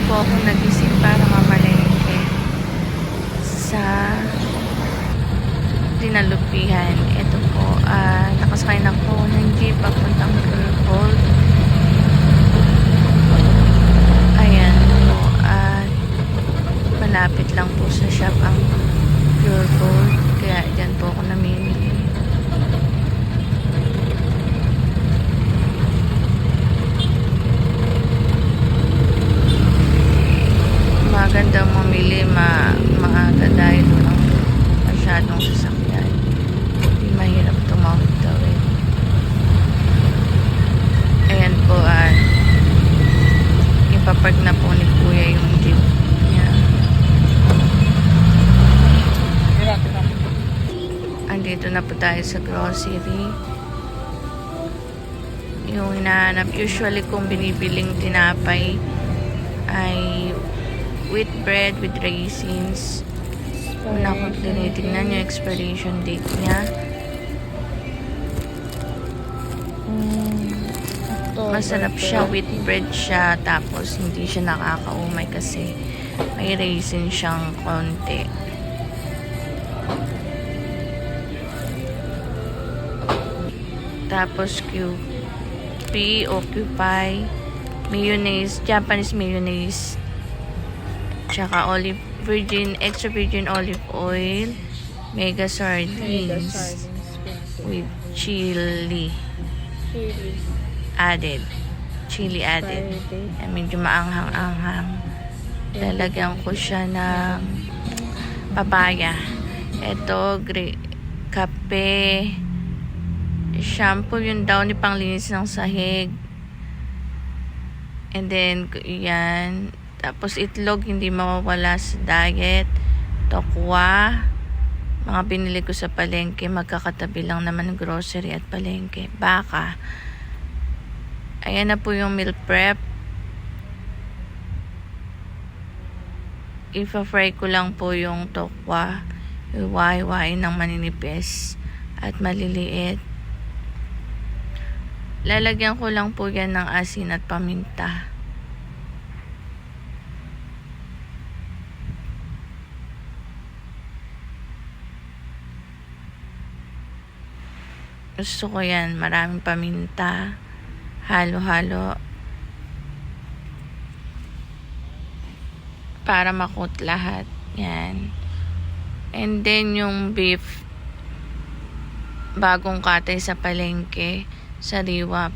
po ako nagising para mamalengke sa Dinalupihan. Ito po, nakasakay na po ng jeep papuntang Gold. Ayan po, at malapit lang po sa shop ang Pure Gold, kaya dyan po ako namimili. Magandang mamili maaga dahil walang masyadong sasakyan. Hindi mahirap tumawid-tawid. Ayan po, ipapark na po ni Kuya yung jeep niya. Andito na po tayo sa grocery. Yung hinahanap, usually kung binibiling tinapay ay wheat bread with raisins. Una ko tinitignan yung expiration date niya. Masarap siya, wheat bread siya, tapos hindi siya nakakaumay kasi may raisin siyang konti. Tapos QP o QPie, mayonnaise, Japanese mayonnaise, tsaka extra virgin olive oil, mega sardines with chili added. Medyo maanghang-anghang. Lalagyan ko siya ng papaya. Ito, kape, shampoo, yung Downy panglinis ng sahig. And then, yan. Tapos itlog, hindi mawawala sa diet. Tokwa, mga binili ko sa palengke, magkakatabi lang naman grocery at palengke. Baka. Ayan na po yung meal prep. Ipa-fry ko lang po yung tokwa. Iwahiwain ng maninipis at maliliit. Lalagyan ko lang po yan ng asin at paminta. Gusto ko yan, maraming paminta, halo-halo para makut lahat. Yan. And then yung beef, bagong katay sa palengke, sariwa.